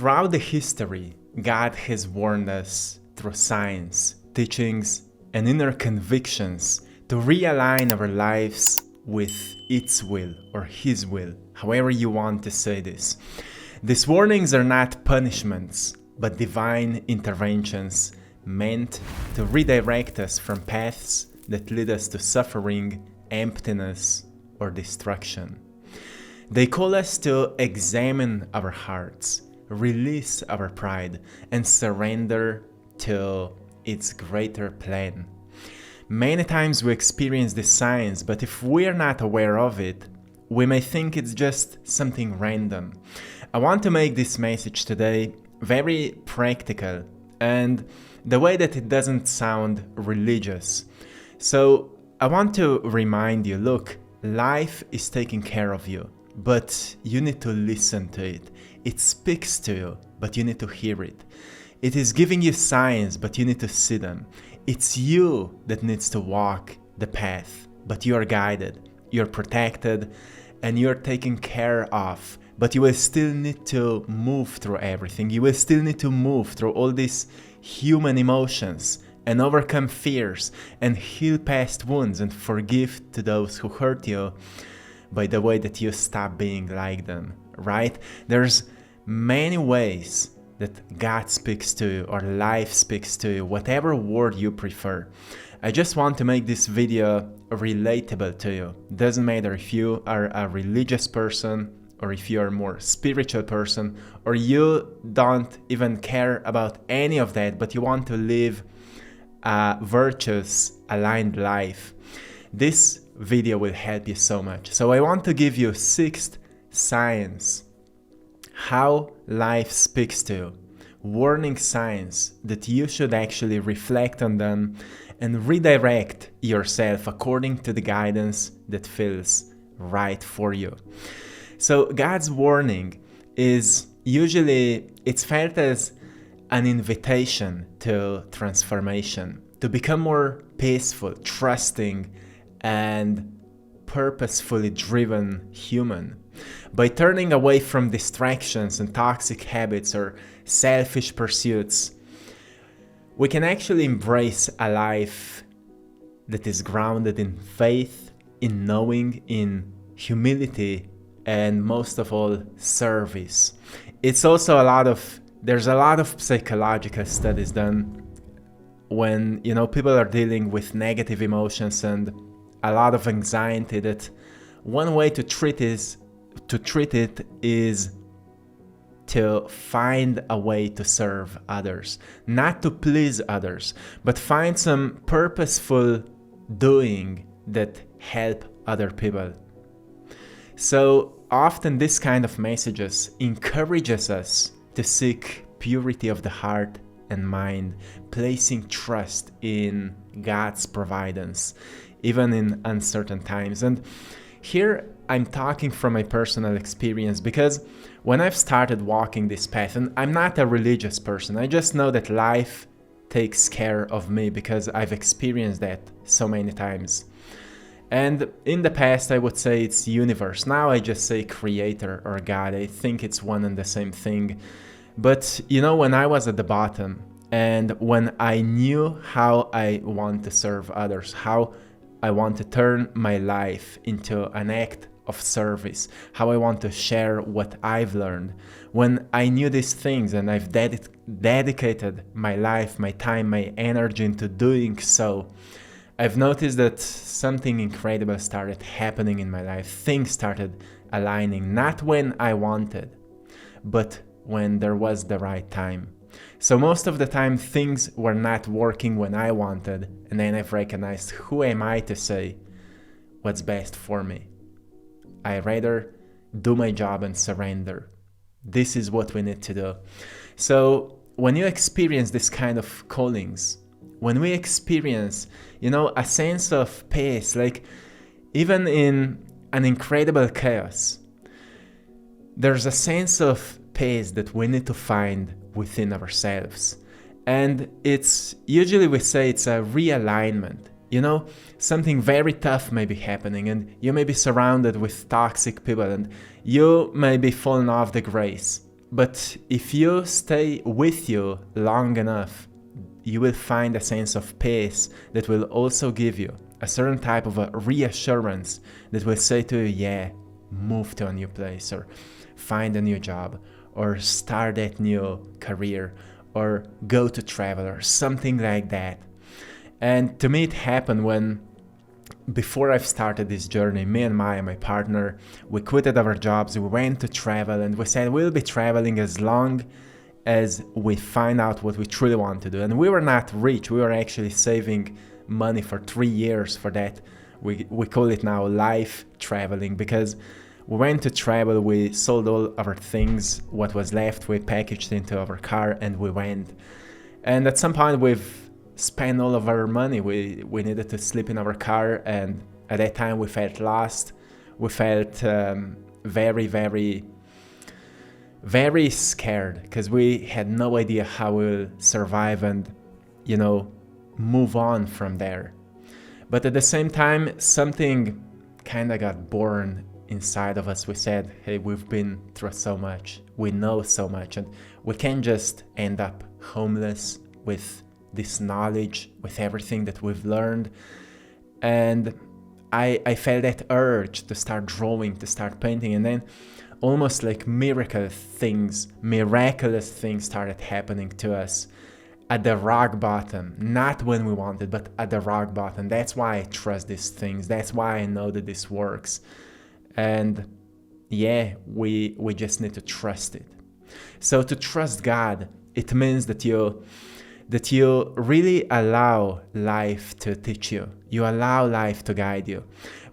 Throughout the history, God has warned us through science, teachings, and inner convictions to realign our lives with its will or His will, however you want to say this. These warnings are not punishments, but divine interventions meant to redirect us from paths that lead us to suffering, emptiness, or destruction. They call us to examine our hearts, release our pride, and surrender to its greater plan. Many times we experience these signs, but if we are not aware of it, we may think it's just something random. I want to make this message today very practical and the way that it doesn't sound religious. So I want to remind you, look, life is taking care of you, but you need to listen to it. It speaks to you, but you need to hear it. It is giving you signs, but you need to see them. It's you that needs to walk the path, but you are guided, you're protected, and you're taken care of. But you will still need to move through everything. You will still need to move through all these human emotions and overcome fears and heal past wounds and forgive to those who hurt you by the way that you stop being like them, right? There's many ways that God speaks to you or life speaks to you, whatever word you prefer. I just want to make this video relatable to you. Doesn't matter if you are a religious person or if you are a more spiritual person or you don't even care about any of that, but you want to live a virtuous, aligned life. This video will help you so much. So I want to give you 6 signs how life speaks to you, warning signs that you should actually reflect on them and redirect yourself according to the guidance that feels right for you. So God's warning is usually, it's felt as an invitation to transformation, to become more peaceful, trusting, and purposefully driven human. By turning away from distractions and toxic habits or selfish pursuits, we can actually embrace a life that is grounded in faith, in knowing, in humility, and most of all, service. It's also there's a lot of psychological studies done when, people are dealing with negative emotions and a lot of anxiety, that one way to treat it is to find a way to serve others, not to please others, but find some purposeful doing that help other people. So often this kind of messages encourages us to seek purity of the heart and mind, placing trust in God's providence, even in uncertain times. And here I'm talking from my personal experience, because when I've started walking this path, and I'm not a religious person, I just know that life takes care of me because I've experienced that so many times. And in the past, I would say it's universe. Now I just say creator or God. I think it's one and the same thing. But when I was at the bottom and when I knew how I want to serve others, how I want to turn my life into an act of service, how I want to share what I've learned, when I knew these things and I've dedicated my life, my time, my energy into doing so, I've noticed that something incredible started happening in my life. Things started aligning, not when I wanted, but when there was the right time. So most of the time things were not working when I wanted, and then I've recognized, who am I to say what's best for me? I rather do my job and surrender. This is what we need to do. So when you experience this kind of callings, when we experience, a sense of peace, like even in an incredible chaos, there's a sense of peace that we need to find within ourselves. And it's usually we say it's a realignment. Something very tough may be happening and you may be surrounded with toxic people and you may be falling off the grace. But if you stay with you long enough, you will find a sense of peace that will also give you a certain type of a reassurance that will say to you, yeah, move to a new place, or find a new job, or start that new career, or go to travel, or something like that. And to me, it happened when, before I've started this journey, me and my partner, we quitted our jobs, we went to travel, and we said we'll be traveling as long as we find out what we truly want to do. And we were not rich, we were actually saving money for 3 years for that. We call it now life traveling, because we went to travel, we sold all our things, what was left we packaged into our car, and we went. And at some point we've spent all of our money. We needed to sleep in our car, and at that time we felt lost. We felt very, very, very scared, because we had no idea how we'll survive and, move on from there. But at the same time, something kind of got born inside of us. We said, hey, we've been through so much, we know so much, and we can't just end up homeless with this knowledge, with everything that we've learned. And I felt that urge to start drawing, to start painting, and then almost like miraculous things started happening to us at the rock bottom. Not when we wanted, but at the rock bottom. That's why I trust these things. That's why I know that this works. And yeah, we just need to trust it. So to trust God, it means that you really allow life to teach you. You allow life to guide you.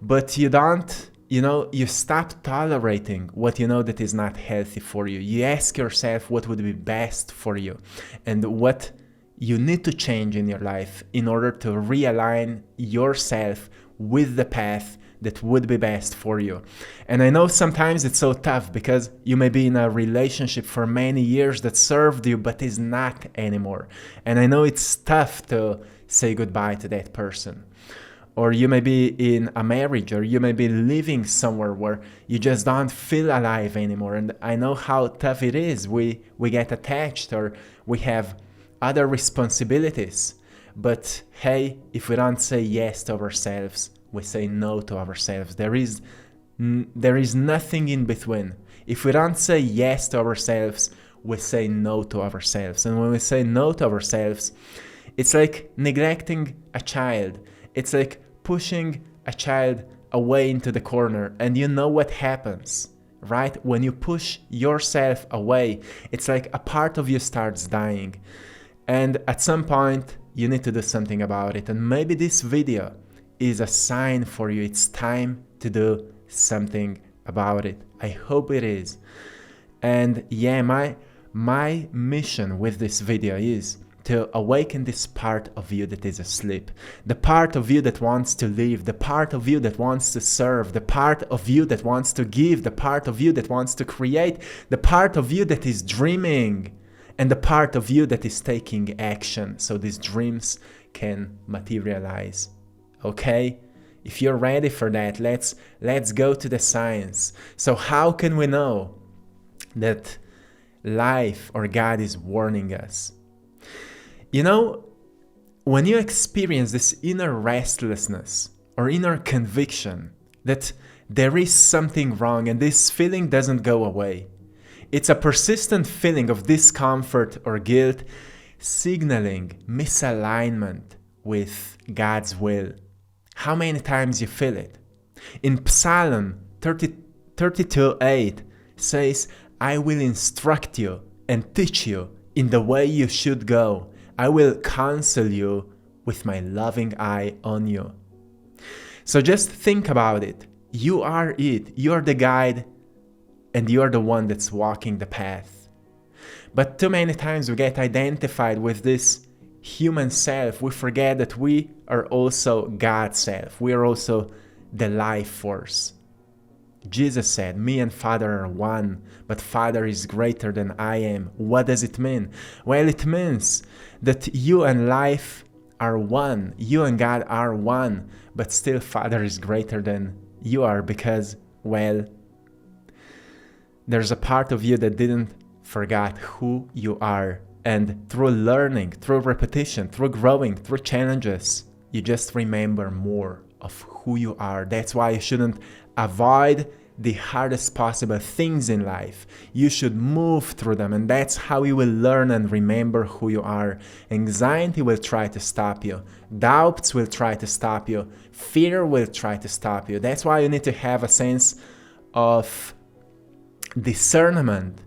But you don't, you stop tolerating what you know that is not healthy for you. You ask yourself what would be best for you and what you need to change in your life in order to realign yourself with the path that would be best for you. And I know sometimes it's so tough, because you may be in a relationship for many years that served you but is not anymore. And I know it's tough to say goodbye to that person. Or you may be in a marriage, or you may be living somewhere where you just don't feel alive anymore. And I know how tough it is. We get attached, or we have other responsibilities. But hey, if we don't say yes to ourselves, we say no to ourselves. There is nothing in between. If we don't say yes to ourselves, we say no to ourselves. And when we say no to ourselves, it's like neglecting a child. It's like pushing a child away into the corner. And you know what happens, right? When you push yourself away, it's like a part of you starts dying. And at some point, you need to do something about it. And maybe this video is a sign for you. It's time to do something about it. I hope it is. And yeah, my mission with this video is to awaken this part of you that is asleep, the part of you that wants to live, the part of you that wants to serve, the part of you that wants to give, the part of you that wants to create, the part of you that is dreaming, and the part of you that is taking action so these dreams can materialize. Okay? If you're ready for that, let's go to the science. So how can we know that life or God is warning us? When you experience this inner restlessness or inner conviction that there is something wrong and this feeling doesn't go away, it's a persistent feeling of discomfort or guilt, signaling misalignment with God's will. How many times you feel it? In Psalm 32:8 says, I will instruct you and teach you in the way you should go. I will counsel you with my loving eye on you. So just think about it. You are it. You are the guide, and you are the one that's walking the path. But too many times we get identified with this human self. We forget that we are also God's self. We are also the life force. Jesus said, me and Father are one, but Father is greater than I am. What does it mean? Well, it means that you and life are one. You and God are one, but still Father is greater than you are because, well, there's a part of you that didn't forgot who you are. And through learning, through repetition, through growing, through challenges, you just remember more of who you are. That's why you shouldn't avoid the hardest possible things in life. You should move through them, and that's how you will learn and remember who you are. Anxiety will try to stop you. Doubts will try to stop you. Fear will try to stop you. That's why you need to have a sense of discernment.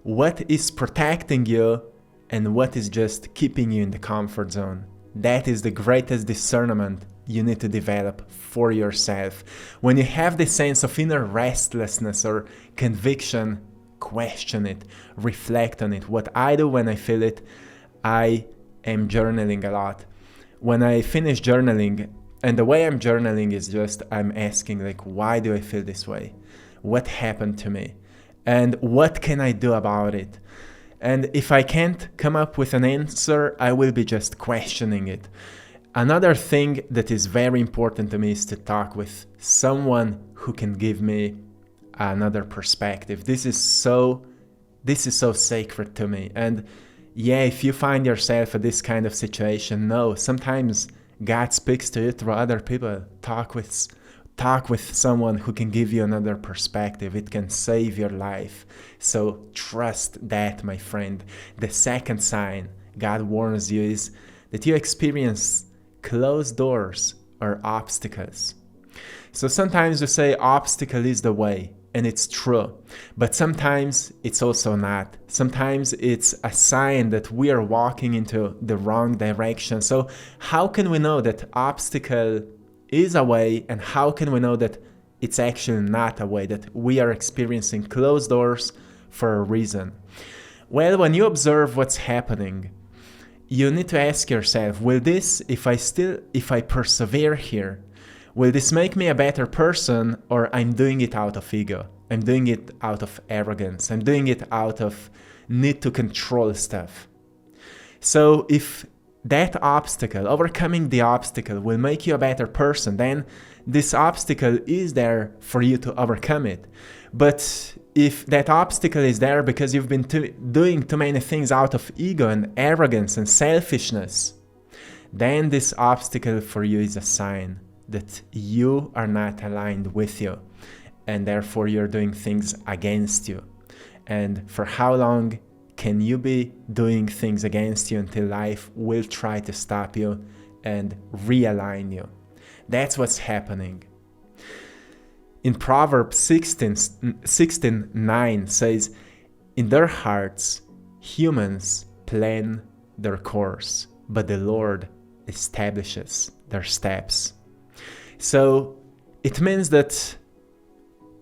What is protecting you and what is just keeping you in the comfort zone. That is the greatest discernment you need to develop for yourself. When you have the sense of inner restlessness or conviction, question it, reflect on it. What I do when I feel it, I am journaling a lot. When I finish journaling, and the way I'm journaling is just I'm asking like, why do I feel this way? What happened to me? And what can I do about it? And if I can't come up with an answer, I will be just questioning it. Another thing that is very important to me is to talk with someone who can give me another perspective. This is so sacred to me. And yeah, if you find yourself in this kind of situation, no, sometimes God speaks to you through other people. Talk with someone who can give you another perspective. It can save your life. So trust that, my friend. The second sign God warns you is that you experience closed doors or obstacles. So sometimes we say obstacle is the way, and it's true. But sometimes it's also not. Sometimes it's a sign that we are walking into the wrong direction. So how can we know that obstacle is a way, and how can we know that it's actually not a way, that we are experiencing closed doors for a reason? Well, when you observe what's happening, you need to ask yourself, will this, if I persevere here, will this make me a better person, or I'm doing it out of ego? I'm doing it out of arrogance. I'm doing it out of need to control stuff. So if that obstacle, overcoming the obstacle, will make you a better person, then this obstacle is there for you to overcome it. But if that obstacle is there because you've been doing too many things out of ego and arrogance and selfishness, then this obstacle for you is a sign that you are not aligned with you, and therefore you're doing things against you. And for how long can you be doing things against you until life will try to stop you and realign you? That's what's happening. In Proverbs 16:9 says, in their hearts, humans plan their course, but the Lord establishes their steps. So it means that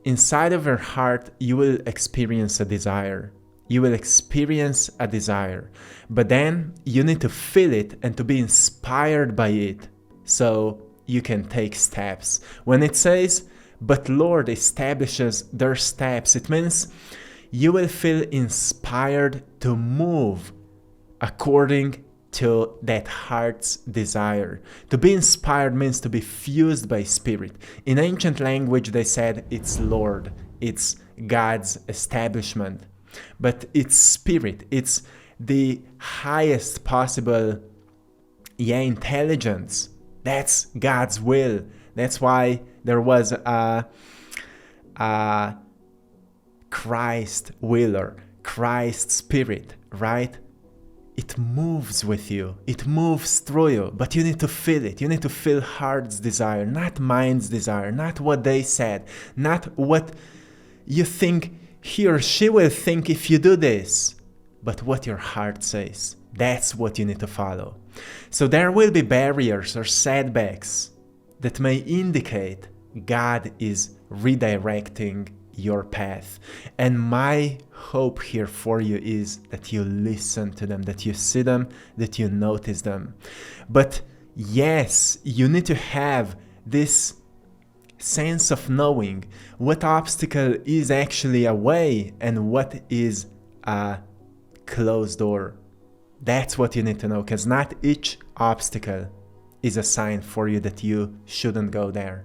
inside of your heart, you will experience a desire. You will experience a desire, but then you need to feel it and to be inspired by it so you can take steps. When it says, but Lord establishes their steps, it means you will feel inspired to move according to that heart's desire. To be inspired means to be fused by spirit. In ancient language, they said it's Lord, it's God's establishment. But it's spirit, it's the highest possible intelligence. That's God's will. That's why there was a Christ will or Christ spirit, right? It moves with you, it moves through you, but you need to feel it. You need to feel heart's desire, not mind's desire, not what they said, not what you think he or she will think if you do this, but what your heart says. That's what you need to follow. So there will be barriers or setbacks that may indicate God is redirecting your path. And my hope here for you is that you listen to them, that you see them, that you notice them. But yes, you need to have this sense of knowing what obstacle is actually a way and what is a closed door. That's what you need to know, because not each obstacle is a sign for you that you shouldn't go there.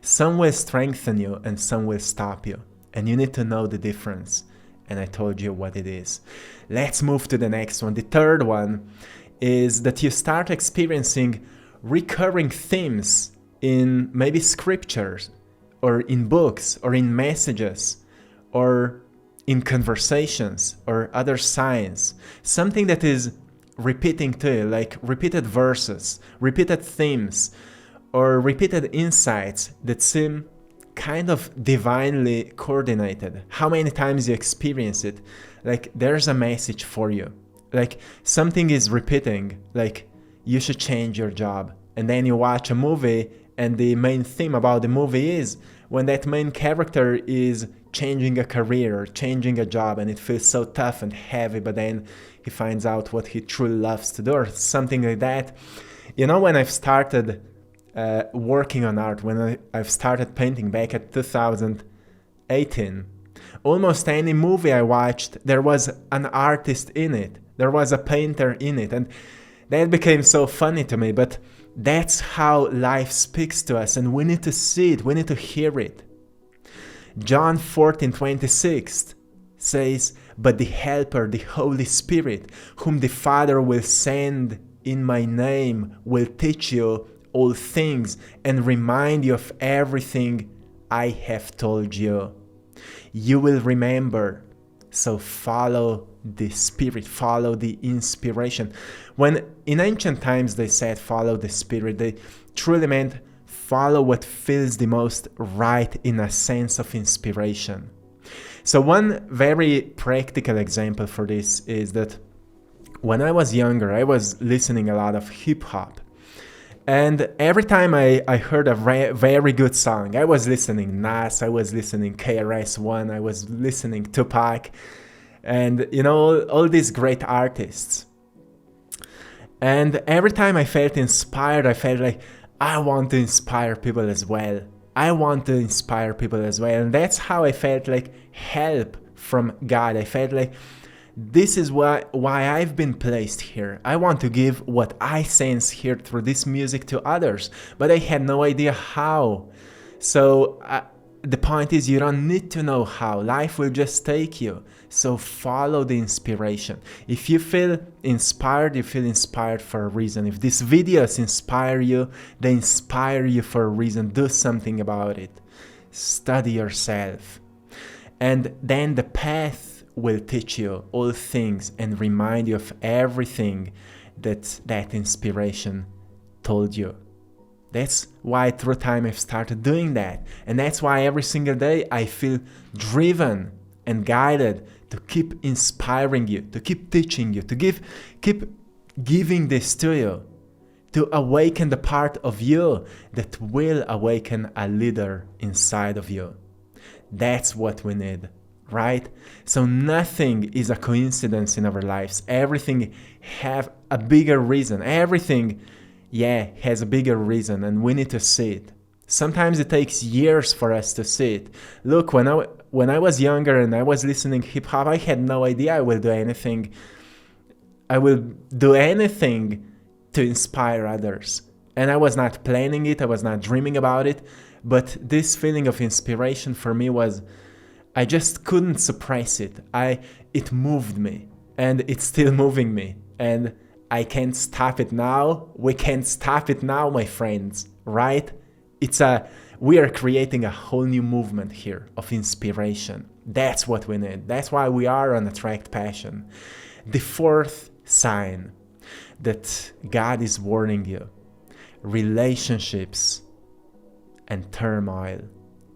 Some will strengthen you and some will stop you, and you need to know the difference. and I told you what it is. Let's move to the next one. The third one is that you start experiencing recurring themes in maybe scriptures or in books or in messages or in conversations or other signs. Something that is repeating to you, like repeated verses, repeated themes, or repeated insights that seem kind of divinely coordinated. How many times you experience it? Like there's a message for you. Like something is repeating, like you should change your job. And then you watch a movie and the main theme about the movie is when that main character is changing a career or changing a job, and it feels so tough and heavy, but then he finds out what he truly loves to do or something like that. You know, when I've started working on art, when I've started painting back at 2018, almost any movie I watched, there was an artist in it. There was a painter in it. And that became so funny to me. But that's how life speaks to us. And we need to see it. We need to hear it. John 14:26 says, "But the Helper, the Holy Spirit, whom the Father will send in my name, will teach you all things and remind you of everything I have told you. You will remember." So follow the Spirit, follow the inspiration. When in ancient times they said follow the Spirit, they truly meant follow what feels the most right in a sense of inspiration. So one very practical example for this is that when I was younger, I was listening a lot of hip hop. And every time I heard a very good song, I was listening Nas, I was listening KRS-One, I was listening Tupac, and you know, all these great artists. And every time I felt inspired, I felt like I want to inspire people as well. I want to inspire people as well. And that's how I felt like help from God. I felt like this is why I've been placed here. I want to give what I sense here through this music to others, but I had no idea how. So the point is, you don't need to know how. Life will just take you. So follow the inspiration. If you feel inspired, you feel inspired for a reason. If these videos inspire you, they inspire you for a reason. Do something about it. Study yourself. And then the path will teach you all things and remind you of everything that inspiration told you. That's why through time I've started doing that. And that's why every single day I feel driven and guided to keep inspiring you, to keep teaching you, to keep giving this to you, to awaken the part of you that will awaken a leader inside of you. That's what we need, right? So nothing is a coincidence in our lives. Everything have a bigger reason. Everything, has a bigger reason, and we need to see it. Sometimes it takes years for us to see it. Look, when I was younger and I was listening hip hop, I had no idea I will do anything. I will do anything to inspire others. And I was not planning it, I was not dreaming about it, but this feeling of inspiration for me was, I just couldn't suppress it. It moved me, and it's still moving me. And I can't stop it now. We can't stop it now, my friends, right? We are creating a whole new movement here of inspiration. That's what we need. That's why we are on AttractPassion. The fourth sign that God is warning you: relationships and turmoil.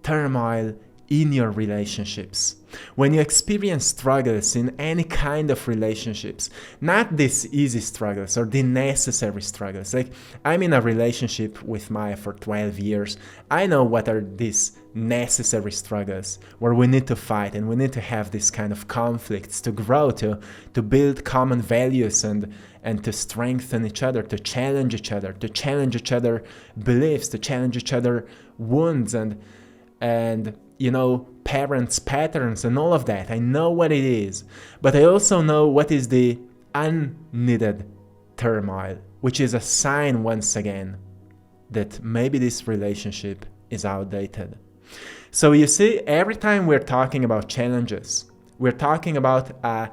Turmoil in your relationships. When you experience struggles in any kind of relationships, not these easy struggles or the necessary struggles. Like, I'm in a relationship with Maya for 12 years. I know what are these necessary struggles where we need to fight and we need to have this kind of conflicts to grow, to build common values and to strengthen each other, to challenge each other beliefs, to challenge each other wounds and parents' patterns and all of that. I know what it is, but I also know what is the unneeded turmoil, which is a sign once again that maybe this relationship is outdated. So you see, every time we're talking about challenges, We're talking about a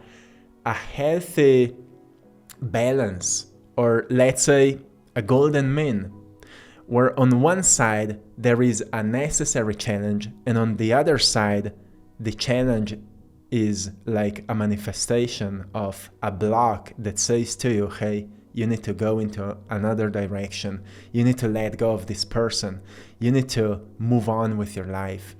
healthy balance, or let's say a golden mean, where on one side there is a necessary challenge, and on the other side the challenge is like a manifestation of a block that says to you, hey, you need to go into another direction, you need to let go of this person, you need to move on with your life.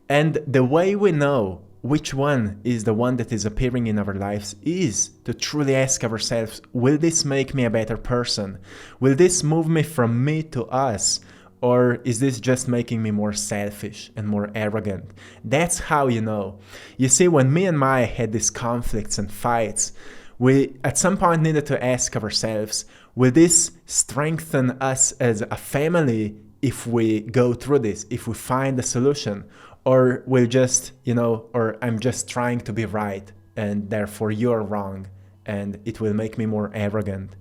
And the way we know which one is the one that is appearing in our lives is to truly ask ourselves, will this make me a better person? Will this move me from me to us? Or is this just making me more selfish and more arrogant? That's how you know. You see, when me and Maya had these conflicts and fights, we at some point needed to ask ourselves, will this strengthen us as a family if we go through this, if we find a solution? Or we'll just, or I'm just trying to be right and therefore you're wrong and it will make me more arrogant.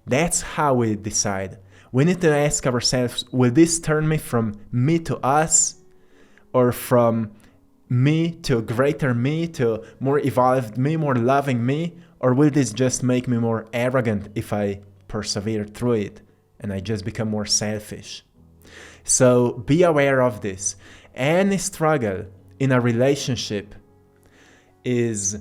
That's how we decide. We need to ask ourselves, will this turn me from me to us, or from me to greater me, to more evolved me, more loving me? Or will this just make me more arrogant if I persevere through it and I just become more selfish? So be aware of this. Any struggle in a relationship is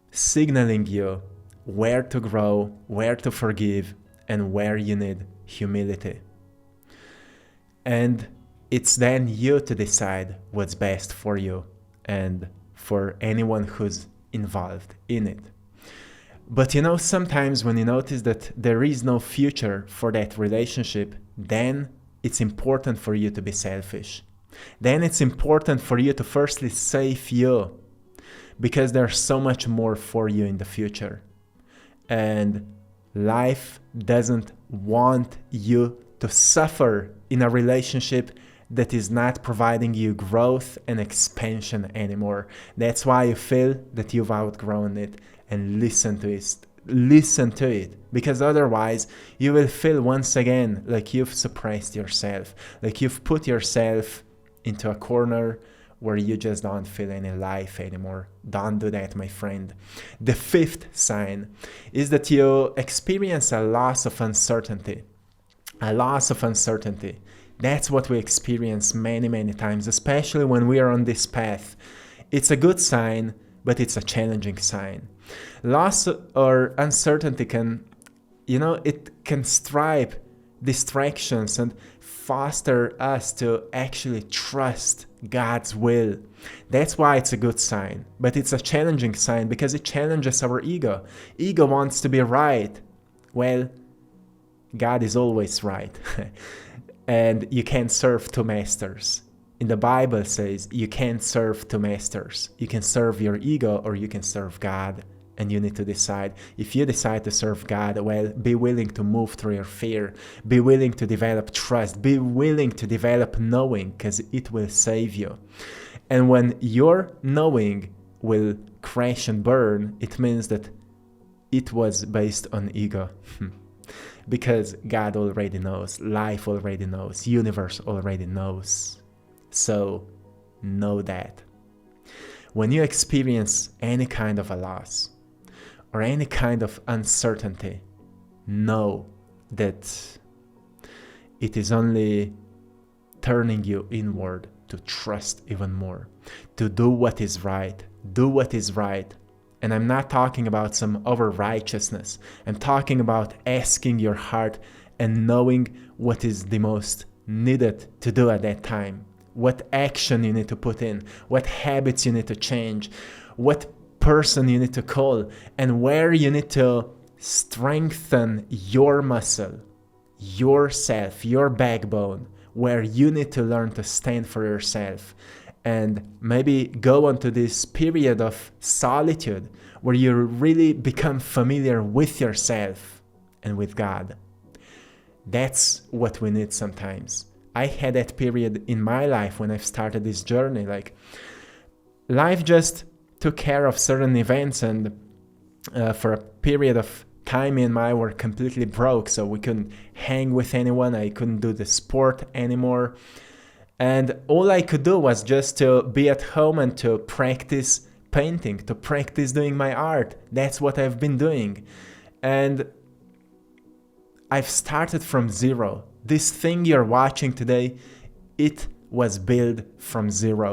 signaling you where to grow, where to forgive, and where you need humility. And it's then you to decide what's best for you and for anyone who's involved in it. But sometimes when you notice that there is no future for that relationship, then it's important for you to be selfish. Then it's important for you to firstly save you, because there's so much more for you in the future. And life doesn't want you to suffer in a relationship that is not providing you growth and expansion anymore. That's why you feel that you've outgrown it, and listen to it, because otherwise you will feel once again like you've suppressed yourself, like you've put yourself into a corner where you just don't feel any life anymore. Don't do that, my friend. The fifth sign is that you experience a loss of uncertainty. A loss of uncertainty. That's what we experience many, many times, especially when we are on this path. It's a good sign, but it's a challenging sign. Loss or uncertainty can, it can stripe distractions and foster us to actually trust God's will. That's why it's a good sign, but it's a challenging sign because it challenges our ego. Ego wants to be right. Well, God is always right. And you can't serve two masters. In the Bible says you can't serve two masters. You can serve your ego or you can serve God. And you need to decide. If you decide to serve God, well, be willing to move through your fear. Be willing to develop trust. Be willing to develop knowing, because it will save you. And when your knowing will crash and burn, it means that it was based on ego. Because God already knows, life already knows, universe already knows. So know that. When you experience any kind of a loss, or any kind of uncertainty, know that it is only turning you inward to trust even more, to do what is right. Do what is right. And I'm not talking about some over righteousness. I'm talking about asking your heart and knowing what is the most needed to do at that time. What action you need to put in, what habits you need to change, what person you need to call, and where you need to strengthen your muscle, yourself, your backbone, where you need to learn to stand for yourself, and maybe go onto this period of solitude where you really become familiar with yourself and with God. That's what we need sometimes. I had that period in my life when I started this journey. Like, life just took care of certain events, and for a period of time me and I were completely broke, so we couldn't hang with anyone. I couldn't do the sport anymore, and all I could do was just to be at home and to practice painting, to practice doing my art. That's what I've been doing. And I've started from zero. This thing you're watching today, it was built from zero.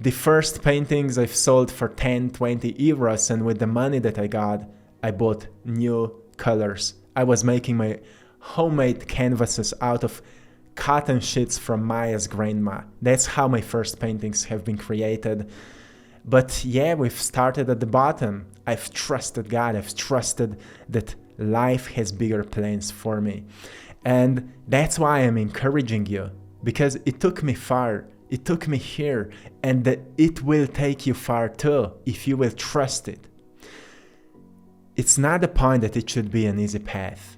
The first paintings I've sold for 10, 20 euros, and with the money that I got, I bought new colors. I was making my homemade canvases out of cotton sheets from Maya's grandma. That's how my first paintings have been created. But yeah, we've started at the bottom. I've trusted God. I've trusted that life has bigger plans for me. And that's why I'm encouraging you, because it took me far. It took me here, and it will take you far too if you will trust it. It's not the point that it should be an easy path.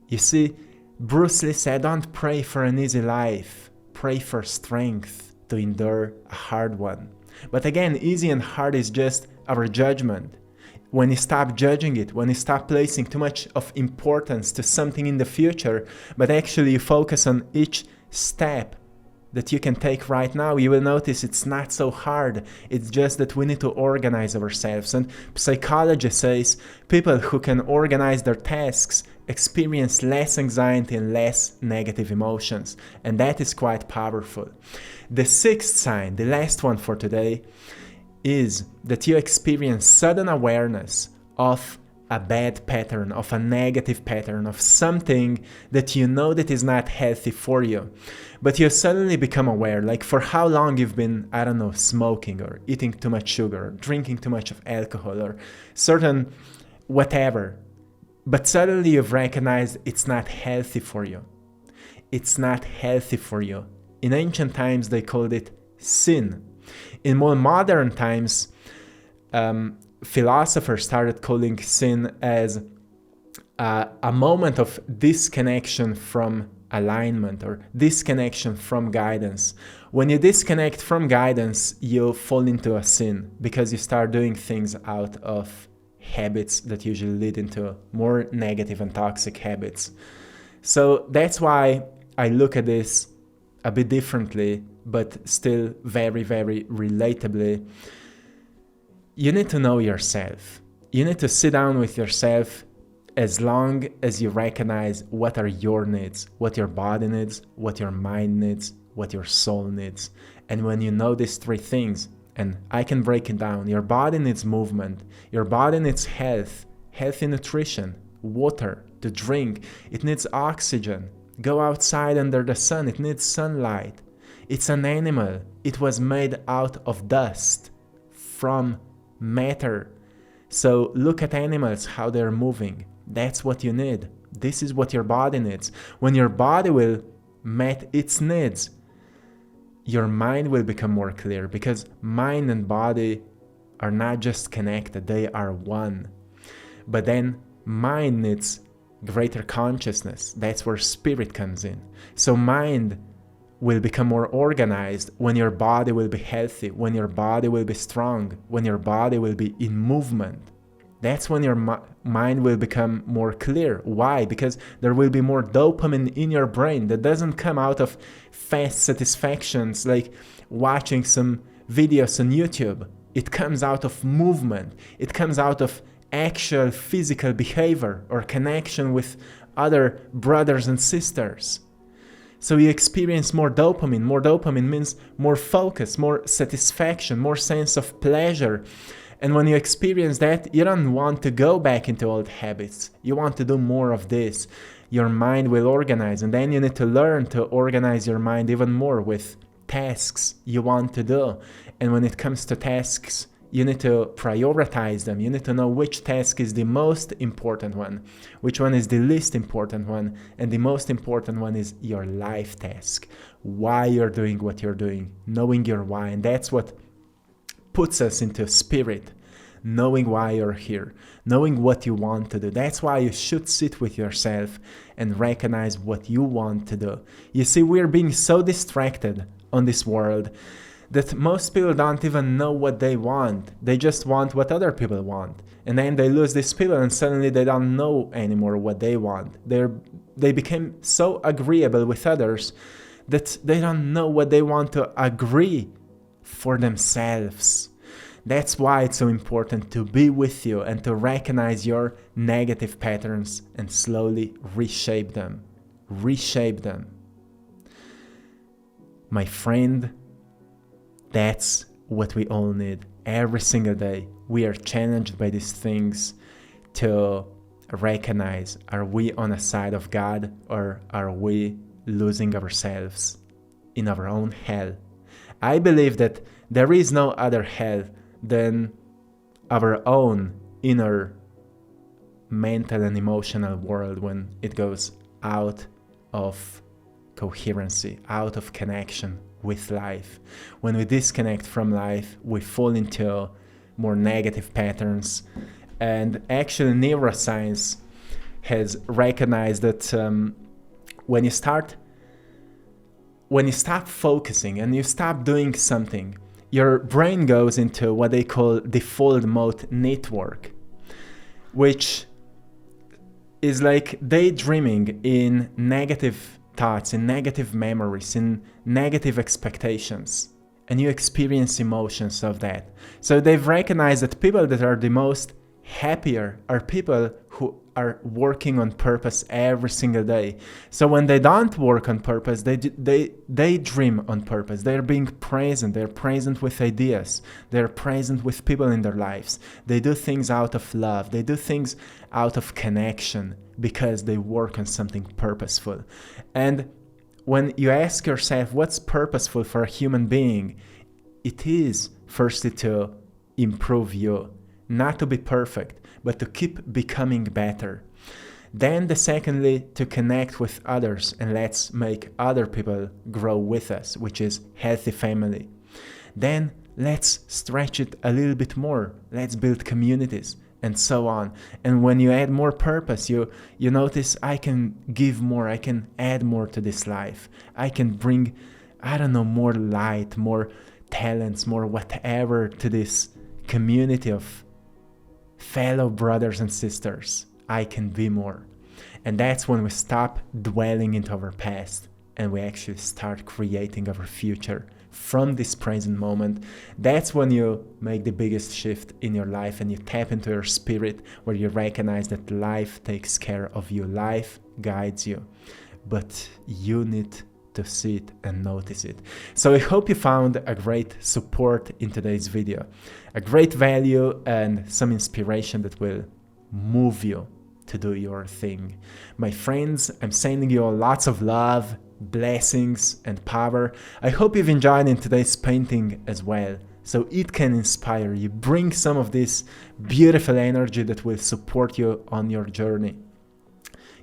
You see, Bruce Lee said, don't pray for an easy life. Pray for strength to endure a hard one. But again, easy and hard is just our judgment. When you stop judging it, when you stop placing too much of importance to something in the future, but actually you focus on each step that you can take right now, you will notice it's not so hard. It's just that we need to organize ourselves. And psychology says people who can organize their tasks experience less anxiety and less negative emotions. And that is quite powerful. The sixth sign, the last one for today, is that you experience sudden awareness of a bad pattern, of a negative pattern, of something that you know that is not healthy for you. But you suddenly become aware, like for how long you've been, I don't know, smoking or eating too much sugar, or drinking too much of alcohol or certain whatever. But suddenly you've recognized it's not healthy for you. It's not healthy for you. In ancient times, they called it sin. In more modern times, philosophers started calling sin as a moment of disconnection from alignment or disconnection from guidance. When you disconnect from guidance, you fall into a sin because you start doing things out of habits that usually lead into more negative and toxic habits. So that's why I look at this a bit differently, but still very, very relatably. You need to know yourself. You need to sit down with yourself as long as you recognize what are your needs, what your body needs, what your mind needs, what your soul needs. And when you know these three things, and I can break it down, your body needs movement, your body needs health, healthy nutrition, water to drink, it needs oxygen, go outside under the sun, it needs sunlight. It's an animal, it was made out of dust, from matter. So look at animals, how they're moving. That's what you need. This is what your body needs. When your body will meet its needs, your mind will become more clear, because mind and body are not just connected, they are one. But then mind needs greater consciousness. That's where spirit comes in. So mind will become more organized when your body will be healthy, when your body will be strong, when your body will be in movement. That's when your mind will become more clear. Why? Because there will be more dopamine in your brain that doesn't come out of fast satisfactions like watching some videos on YouTube. It comes out of movement. It comes out of actual physical behavior or connection with other brothers and sisters. So you experience more dopamine. More dopamine means more focus, more satisfaction, more sense of pleasure. And when you experience that, you don't want to go back into old habits. You want to do more of this. Your mind will organize, and then you need to learn to organize your mind even more with tasks you want to do. And when it comes to tasks, you need to prioritize them. You need to know which task is the most important one, which one is the least important one, and the most important one is your life task. Why you're doing what you're doing, knowing your why, and that's what puts us into spirit, knowing why you're here, knowing what you want to do. That's why you should sit with yourself and recognize what you want to do. You see, we're being so distracted on this world that most people don't even know what they want. They just want what other people want. And then they lose these people and suddenly they don't know anymore what they want. They became so agreeable with others that they don't know what they want to agree for themselves. That's why it's so important to be with you and to recognize your negative patterns and slowly reshape them. Reshape them. My friend, that's what we all need. Every single day, we are challenged by these things to recognize, are we on the side of God or are we losing ourselves in our own hell? I believe that there is no other hell than our own inner mental and emotional world when it goes out of coherency, out of connection with life. When we disconnect from life, we fall into more negative patterns. And actually, neuroscience has recognized that when you stop focusing and you stop doing something, your brain goes into what they call default mode network, which is like daydreaming in negative thoughts, in negative memories, in negative expectations, and you experience emotions of that. So they've recognized that people that are the most happier are people who are working on purpose every single day. So when they don't work on purpose, they dream on purpose. They're being present. They're present with ideas. They're present with people in their lives. They do things out of love. They do things out of connection because they work on something purposeful. And when you ask yourself what's purposeful for a human being, it is firstly to improve you, not to be perfect, but to keep becoming better. Then the secondly, to connect with others and let's make other people grow with us, which is healthy family. Then let's stretch it a little bit more. Let's build communities and so on. And when you add more purpose, you notice I can give more, I can add more to this life. I can bring, more light, more talents, more whatever to this community of fellow brothers and sisters. I can be more. And that's when we stop dwelling into our past and we actually start creating our future from this present moment. That's when you make the biggest shift in your life and you tap into your spirit, where you recognize that life takes care of you, life guides you, but you need to see it and notice it. So I hope you found a great support in today's video, a great value and some inspiration that will move you to do your thing. My friends, I'm sending you lots of love, blessings and power. I hope you've enjoyed in today's painting as well, so it can inspire you, bring some of this beautiful energy that will support you on your journey.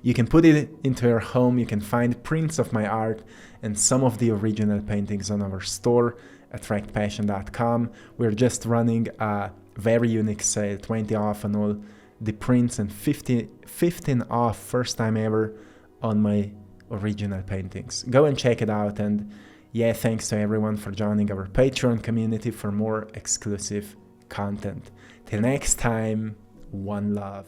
You can put it into your home. You can find prints of my art and some of the original paintings on our store, AttractPassion.com. We're just running a very unique sale, 20 off on all the prints and 15 off first time ever on my original paintings. Go and check it out. And yeah, thanks to everyone for joining our Patreon community for more exclusive content. Till next time, one love.